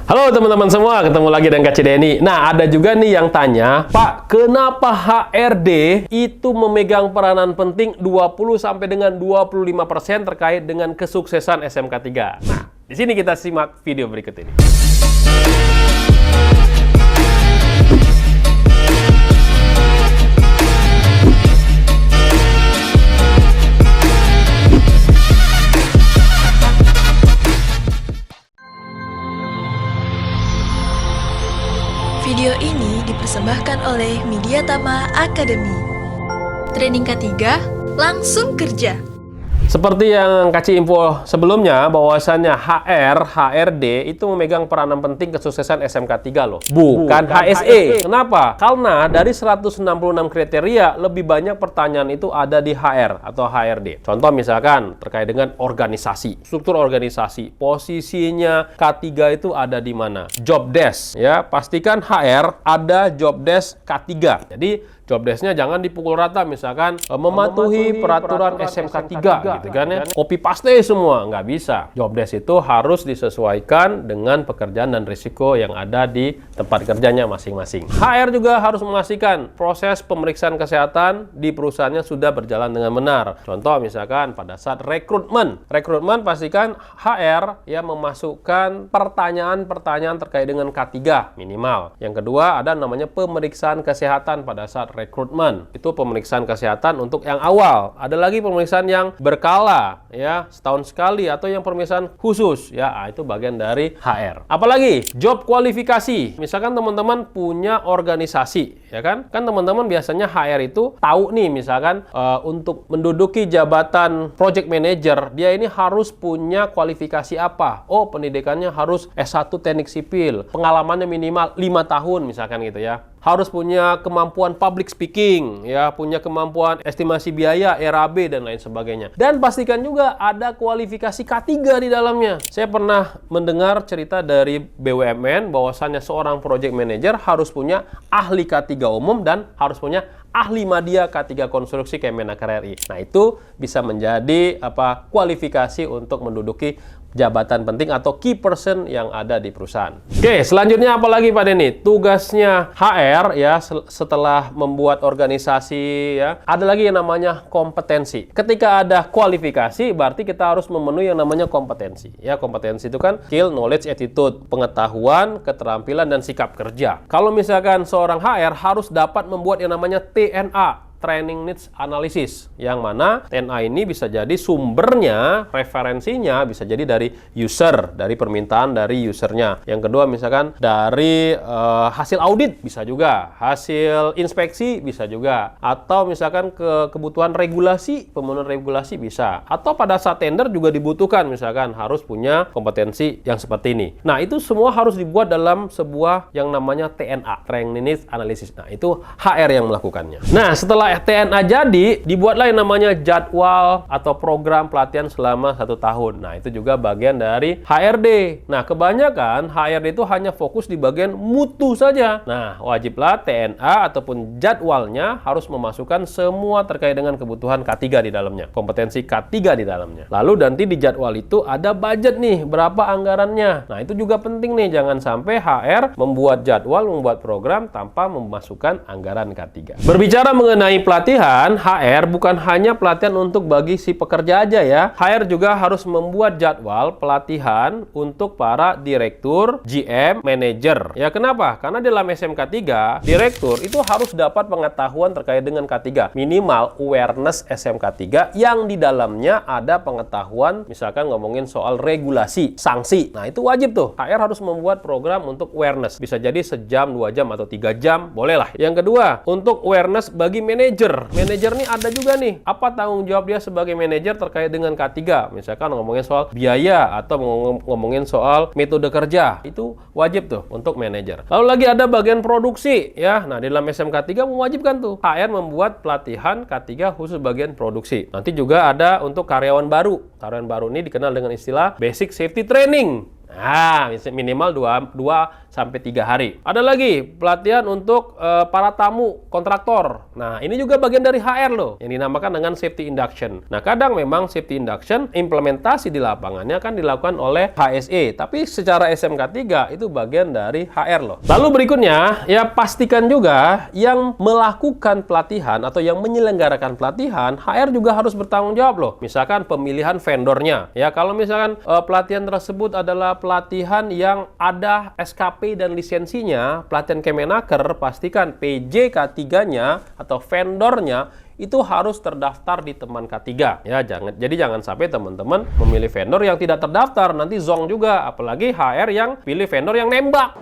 Halo teman-teman semua, ketemu lagi dengan Kak Cideni. Nah, ada juga nih yang tanya, Pak, kenapa HRD itu memegang peranan penting 20 sampai dengan 25% terkait dengan kesuksesan SMK 3? Nah, di sini kita simak video berikut ini. Video ini dipersembahkan oleh Mediatama Academy. Training K3, langsung kerja. Seperti yang kasih info sebelumnya, bahwasannya HRD itu memegang peranan penting kesuksesan SMK 3 loh. Bukan HSE. Kenapa? Karena dari 166 kriteria, lebih banyak pertanyaan itu ada di HR atau HRD. Contoh misalkan terkait dengan organisasi, struktur organisasi, posisinya K3 itu ada di mana? Job desk, ya. Pastikan HR ada job desk K3. Jadi job desk-nya jangan dipukul rata, misalkan mematuhi peraturan SMK 3 gitu kan ya. Copy paste semua, nggak bisa. Job desk itu harus disesuaikan dengan pekerjaan dan risiko yang ada di tempat kerjanya masing-masing. HR juga harus memastikan proses pemeriksaan kesehatan di perusahaannya sudah berjalan dengan benar. Contoh misalkan pada saat rekrutmen. Rekrutmen pastikan HR yang memasukkan pertanyaan-pertanyaan terkait dengan K3 minimal. Yang kedua ada namanya pemeriksaan kesehatan pada saat rekrutmen. Itu pemeriksaan kesehatan untuk yang awal. Ada lagi pemeriksaan yang berkala, ya, setahun sekali, atau yang pemeriksaan khusus, ya. Itu bagian dari HR. Apalagi job kualifikasi. Misalkan teman-teman punya organisasi, ya kan? Kan teman-teman biasanya HR itu tahu nih, misalkan untuk menduduki jabatan project manager, dia ini harus punya kualifikasi apa? Oh, pendidikannya harus S1 teknik sipil, pengalamannya minimal 5 tahun misalkan gitu ya. Harus punya kemampuan public speaking, ya, punya kemampuan estimasi biaya, RAB, dan lain sebagainya. Dan pastikan juga ada kualifikasi K3 di dalamnya. Saya pernah mendengar cerita dari BUMN bahwasannya seorang project manager harus punya ahli K3 umum dan harus punya ahli media K3 konstruksi Kemenaker RI. Nah, itu bisa menjadi kualifikasi untuk menduduki jabatan penting atau key person yang ada di perusahaan. Oke, selanjutnya apa lagi Pak Denny? Tugasnya HR, ya, setelah membuat organisasi, ya, ada lagi yang namanya kompetensi. Ketika ada kualifikasi, berarti kita harus memenuhi yang namanya kompetensi. Ya, kompetensi itu kan skill, knowledge, attitude, pengetahuan, keterampilan, dan sikap kerja. Kalau misalkan seorang HR harus dapat membuat yang namanya TNA, Training Needs Analysis, yang mana TNA ini bisa jadi sumbernya, referensinya bisa jadi dari user, dari permintaan dari usernya. Yang kedua misalkan dari hasil audit bisa juga, hasil inspeksi bisa juga, atau misalkan kebutuhan regulasi, pemenuhan regulasi bisa, atau pada saat tender juga dibutuhkan, misalkan harus punya kompetensi yang seperti ini. Nah, itu semua harus dibuat dalam sebuah yang namanya TNA, Training Needs Analysis. Nah, itu HR yang melakukannya. Nah, setelah TNA jadi, dibuatlah yang namanya jadwal atau program pelatihan selama 1 tahun. Nah, itu juga bagian dari HRD. Nah, kebanyakan HRD itu hanya fokus di bagian mutu saja. Nah, wajiblah TNA ataupun jadwalnya harus memasukkan semua terkait dengan kebutuhan K3 di dalamnya, kompetensi K3 di dalamnya. Lalu nanti di jadwal itu ada budget nih, berapa anggarannya. Nah, itu juga penting nih, jangan sampai HR membuat jadwal, membuat program tanpa memasukkan anggaran K3. Berbicara mengenai pelatihan, HR bukan hanya pelatihan untuk bagi si pekerja aja ya. HR juga harus membuat jadwal pelatihan untuk para direktur, GM, manajer. Ya, kenapa? Karena dalam SMK 3, direktur itu harus dapat pengetahuan terkait dengan K3. Minimal awareness SMK 3 yang di dalamnya ada pengetahuan, misalkan ngomongin soal regulasi, sanksi. Nah, itu wajib tuh. HR harus membuat program untuk awareness. Bisa jadi sejam, 2 jam, atau 3 jam, boleh lah. Yang kedua, untuk awareness bagi manajer. Manajer nih ada juga nih, apa tanggung jawab dia sebagai manajer terkait dengan K3, misalkan ngomongin soal biaya atau ngomongin soal metode kerja, itu wajib tuh untuk manajer. Lalu lagi ada bagian produksi, ya. Nah, di dalam SMK 3 mewajibkan tuh HR membuat pelatihan K3 khusus bagian produksi. Nanti juga ada untuk karyawan baru. Karyawan baru ini dikenal dengan istilah basic safety training. Nah, minimal 2 sampai 3 hari. Ada lagi pelatihan untuk para tamu kontraktor. Nah, ini juga bagian dari HR loh, yang dinamakan dengan safety induction. Nah, kadang memang safety induction implementasi di lapangannya kan dilakukan oleh HSE, tapi secara SMK 3 itu bagian dari HR loh. Lalu berikutnya, ya pastikan juga yang melakukan pelatihan atau yang menyelenggarakan pelatihan, HR juga harus bertanggung jawab loh. Misalkan pemilihan vendornya. Ya, kalau misalkan pelatihan tersebut adalah pelatihan yang ada SKP dan lisensinya, pelatihan Kemenaker, pastikan PJ K3-nya atau vendornya itu harus terdaftar di teman K3. Ya, jangan sampai teman-teman memilih vendor yang tidak terdaftar, nanti zong juga, apalagi HR yang pilih vendor yang nembak.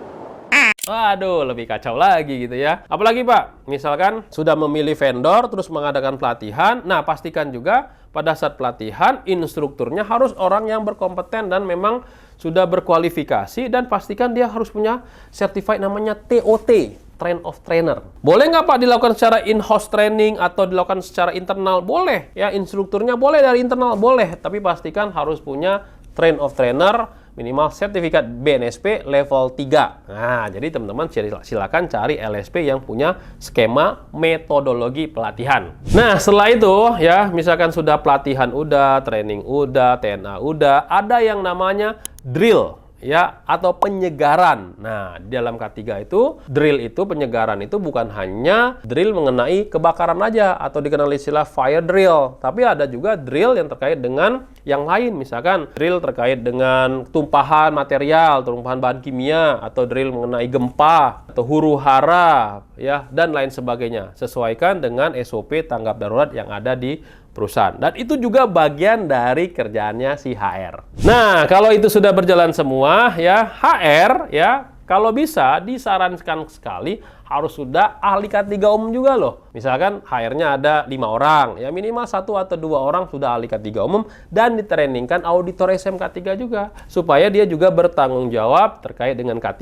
Waduh, lebih kacau lagi gitu ya. Apalagi Pak, misalkan sudah memilih vendor terus mengadakan pelatihan, nah pastikan juga pada saat pelatihan instrukturnya harus orang yang berkompeten dan memang sudah berkualifikasi, dan pastikan dia harus punya certified namanya TOT, Train of Trainer. Boleh nggak Pak dilakukan secara in-house training atau dilakukan secara internal? Boleh. Ya, instrukturnya boleh dari internal, boleh. Tapi pastikan harus punya Train of Trainer, minimal sertifikat BNSP level 3. Nah, jadi teman-teman silakan cari LSP yang punya skema metodologi pelatihan. Nah, setelah itu ya, misalkan sudah pelatihan udah, training udah, TNA udah, ada yang namanya drill. Ya, atau penyegaran. Nah, di dalam K3 itu, drill itu, penyegaran itu bukan hanya drill mengenai kebakaran aja atau dikenal istilah fire drill, tapi ada juga drill yang terkait dengan yang lain, misalkan drill terkait dengan tumpahan material, tumpahan bahan kimia, atau drill mengenai gempa atau huru-hara, ya, dan lain sebagainya. Sesuaikan dengan SOP tanggap darurat yang ada di perusahaan. Dan itu juga bagian dari kerjaannya si HR. Nah, kalau itu sudah berjalan semua, ya, HR, ya, kalau bisa disarankan sekali harus sudah ahli K3 umum juga loh. Misalkan HR-nya ada 5 orang, ya minimal 1 atau 2 orang sudah ahli K3 umum dan ditrainingkan auditor SMK 3 juga, supaya dia juga bertanggung jawab terkait dengan K3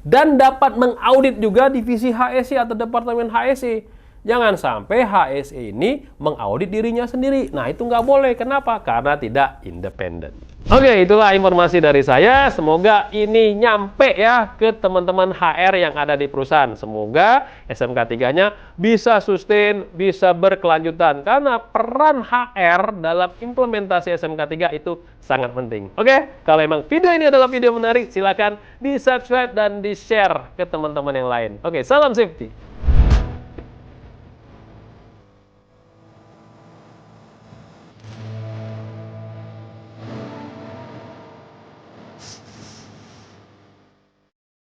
dan dapat mengaudit juga divisi HSE atau departemen HSE. Jangan sampai HSE ini mengaudit dirinya sendiri. Nah, itu nggak boleh. Kenapa? Karena tidak independen. Oke, itulah informasi dari saya. Semoga ini nyampe ya ke teman-teman HR yang ada di perusahaan. Semoga SMK 3-nya bisa sustain, bisa berkelanjutan. Karena peran HR dalam implementasi SMK 3 itu sangat penting. Oke, kalau memang video ini adalah video menarik, silakan di-subscribe dan di-share ke teman-teman yang lain. Oke, salam safety.